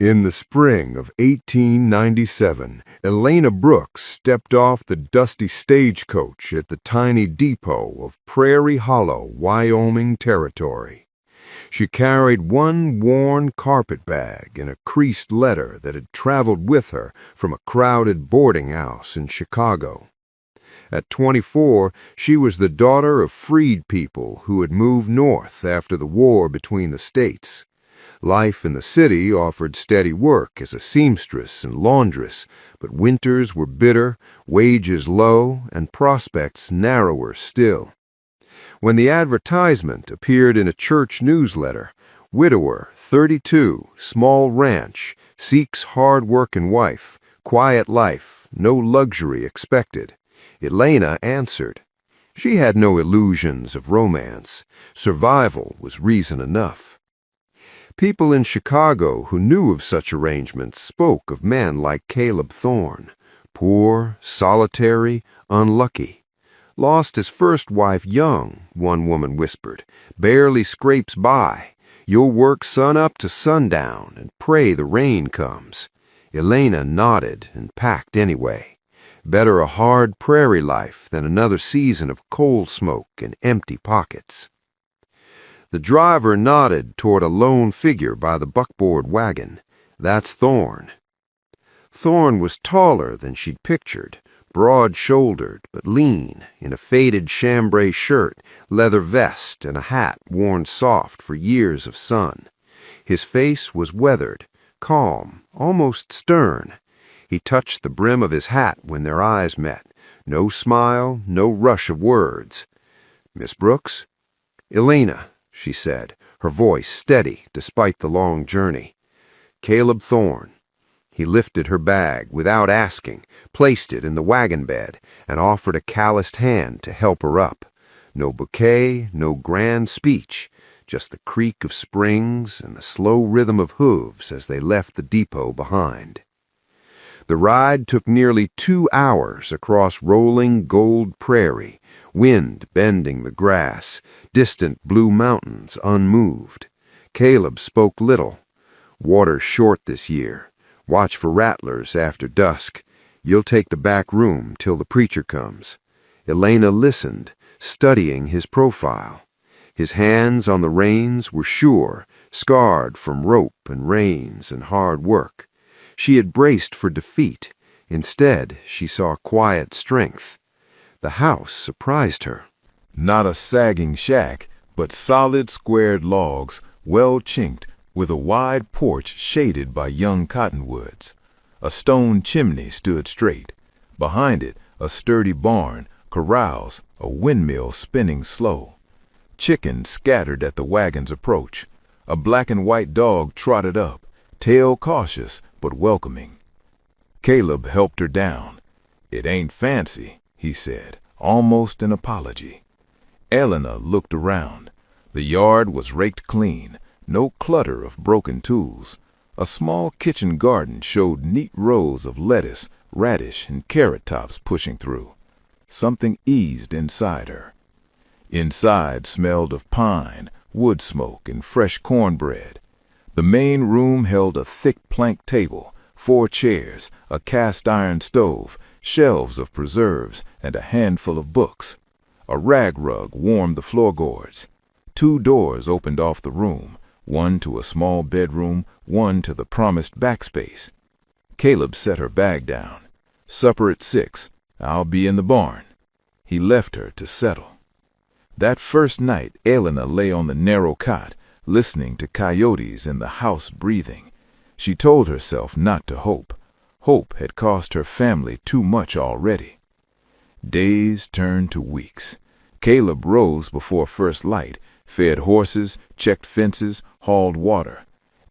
In the spring of 1897, Elena Brooks stepped off the dusty stagecoach at the tiny depot of Prairie Hollow, Wyoming Territory. She carried one worn carpet bag and a creased letter that had traveled with her from a crowded boarding house in Chicago. At 24, she was the daughter of freed people who had moved north after the war between the states. Life in the city offered steady work as a seamstress and laundress, but winters were bitter, wages low, and prospects narrower still. When the advertisement appeared in a church newsletter, "Widower, 32, small ranch, seeks hard-working wife, quiet life, no luxury expected," Elena answered. She had no illusions of romance. Survival was reason enough. People in Chicago who knew of such arrangements spoke of men like Caleb Thorne, poor, solitary, unlucky. Lost his first wife young, one woman whispered, barely scrapes by. You'll work sun up to sundown and pray the rain comes. Elena nodded and packed anyway. Better a hard prairie life than another season of coal smoke and empty pockets. The driver nodded toward a lone figure by the buckboard wagon. That's Thorne. Thorne was taller than she'd pictured, broad-shouldered but lean, in a faded chambray shirt, leather vest, and a hat worn soft for years of sun. His face was weathered, calm, almost stern. He touched the brim of his hat when their eyes met. No smile, no rush of words. "Miss Brooks?" "Elena," she said, her voice steady despite the long journey. "Caleb Thorne." He lifted her bag without asking, placed it in the wagon bed, and offered a calloused hand to help her up. No bouquet, no grand speech, just the creak of springs and the slow rhythm of hooves as they left the depot behind. The ride took nearly 2 hours across rolling gold prairie, wind bending the grass, distant blue mountains unmoved. Caleb spoke little. "Water's short this year. Watch for rattlers after dusk. You'll take the back room till the preacher comes." Elena listened, studying his profile. His hands on the reins were sure, scarred from rope and reins and hard work. She had braced for defeat. Instead, she saw quiet strength. The house surprised her. Not a sagging shack, but solid squared logs, well chinked, with a wide porch shaded by young cottonwoods. A stone chimney stood straight. Behind it, a sturdy barn, corrals, a windmill spinning slow. Chickens scattered at the wagon's approach. A black and white dog trotted up, tail cautious but welcoming. Caleb helped her down. "It ain't fancy," he said, almost an apology. Elena looked around. The yard was raked clean, no clutter of broken tools. A small kitchen garden showed neat rows of lettuce, radish, and carrot tops pushing through. Something eased inside her. Inside smelled of pine, wood smoke, and fresh cornbread. The main room held a thick plank table, 4 chairs, a cast-iron stove, shelves of preserves, and a handful of books. A rag rug warmed the floorboards. 2 doors opened off the room, one to a small bedroom, one to the promised backspace. Caleb set her bag down. "Supper at 6. I'll be in the barn." He left her to settle. That first night, Elena lay on the narrow cot, listening to coyotes in the house breathing. She told herself not to hope. Hope had cost her family too much already. Days turned to weeks. Caleb rose before first light, fed horses, checked fences, hauled water.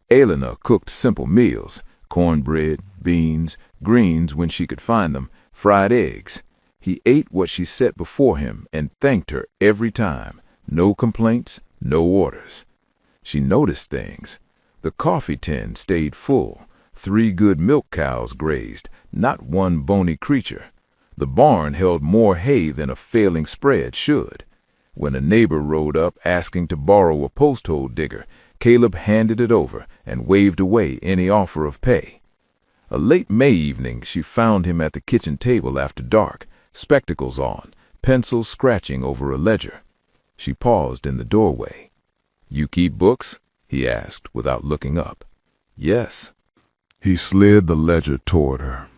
Elena cooked simple meals, cornbread, beans, greens when she could find them, fried eggs. He ate what she set before him and thanked her every time. No complaints, no orders. She noticed things. The coffee tin stayed full. 3 good milk cows grazed, not one bony creature. The barn held more hay than a failing spread should. When a neighbor rode up asking to borrow a post hole digger, Caleb handed it over and waved away any offer of pay. A late May evening, she found him at the kitchen table after dark, spectacles on, pencil scratching over a ledger. She paused in the doorway. "You keep books?" he asked without looking up. "Yes." He slid the ledger toward her.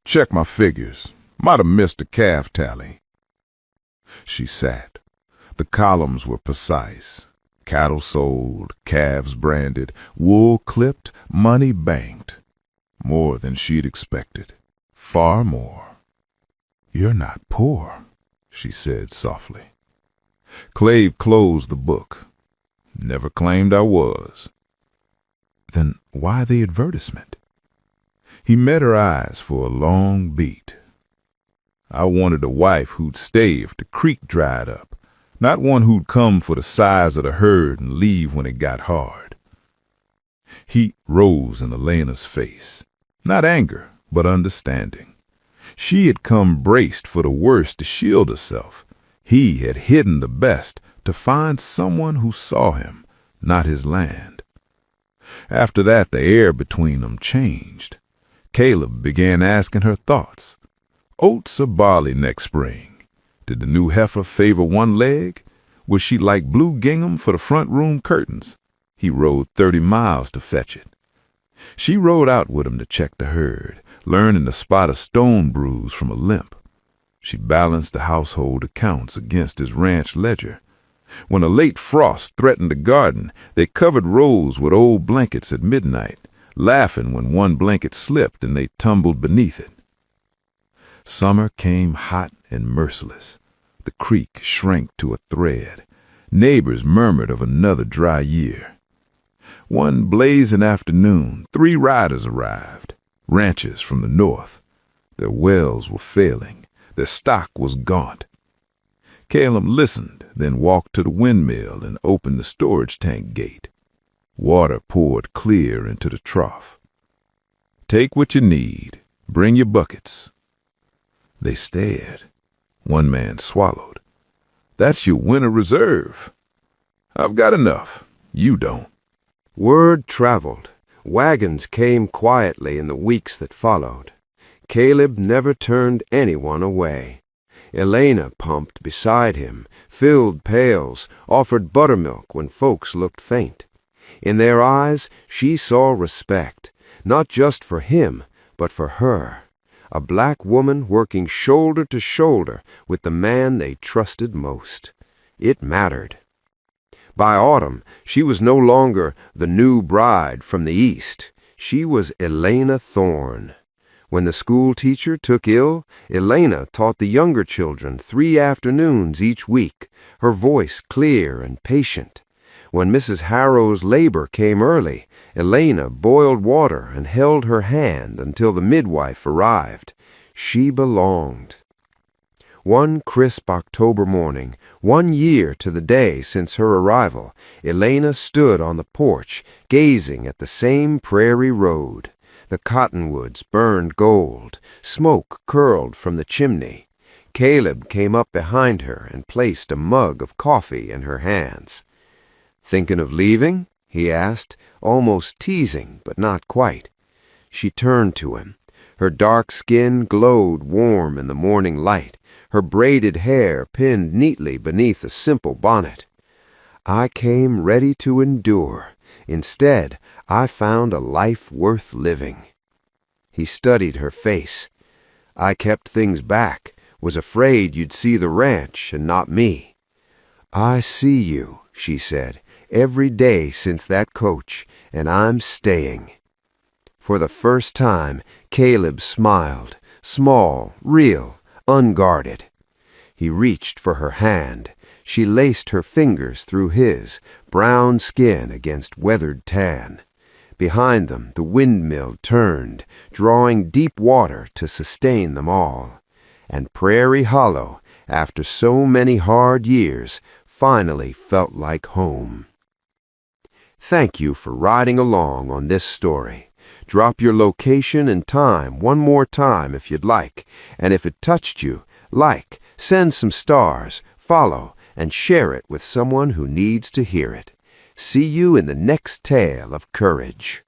"Check my figures. Might have missed a calf tally." She sat. The columns were precise. Cattle sold, calves branded, wool clipped, money banked. More than she'd expected. Far more. "You're not poor," she said softly. Clave closed the book. "Never claimed I was." "Then why the advertisement?" He met her eyes for a long beat. "I wanted a wife who'd stay if the creek dried up, not one who'd come for the size of the herd and leave when it got hard." Heat rose in Elena's face. Not anger, but understanding. She had come braced for the worst to shield herself. He had hidden the best to find someone who saw him, not his land. After that, the air between them changed. Caleb began asking her thoughts. Oats or barley next spring? Did the new heifer favor one leg? Was she like blue gingham for the front room curtains? He rode 30 miles to fetch it. She rode out with him to check the herd, learning to spot a stone bruise from a limp. She balanced the household accounts against his ranch ledger. When a late frost threatened the garden, they covered rows with old blankets at midnight, laughing when one blanket slipped and they tumbled beneath it. Summer came hot and merciless. The creek shrank to a thread. Neighbors murmured of another dry year. One blazing afternoon, 3 riders arrived, ranchers from the north. Their wells were failing. Their stock was gaunt. Caleb listened, then walked to the windmill and opened the storage tank gate. Water poured clear into the trough. "Take what you need. Bring your buckets." They stared. One man swallowed. "That's your winter reserve." "I've got enough. You don't." Word traveled. Wagons came quietly in the weeks that followed. Caleb never turned anyone away. Elena pumped beside him, filled pails, offered buttermilk when folks looked faint. In their eyes she saw respect, not just for him, but for her, a black woman working shoulder to shoulder with the man they trusted most. It mattered. By autumn, she was no longer the new bride from the East. She was Elena Thorne. When the school teacher took ill, Elena taught the younger children 3 afternoons each week, her voice clear and patient. When Mrs. Harrow's labor came early, Elena boiled water and held her hand until the midwife arrived. She belonged. One crisp October morning, 1 year to the day since her arrival, Elena stood on the porch, gazing at the same prairie road. The cottonwoods burned gold. Smoke curled from the chimney. Caleb came up behind her and placed a mug of coffee in her hands. "Thinking of leaving?" he asked, almost teasing, but not quite. She turned to him. Her dark skin glowed warm in the morning light, her braided hair pinned neatly beneath a simple bonnet. "I came ready to endure. Instead, I found a life worth living." He studied her face. "I kept things back, was afraid you'd see the ranch and not me." "I see you," she said, "every day since that coach, and I'm staying." For the first time, Caleb smiled, small, real, unguarded. He reached for her hand. She laced her fingers through his, brown skin against weathered tan. Behind them, the windmill turned, drawing deep water to sustain them all. And Prairie Hollow, after so many hard years, finally felt like home. Thank you for riding along on this story. Drop your location and time one more time if you'd like, and if it touched you, send some stars, follow, and share it with someone who needs to hear it. See you in the next tale of courage.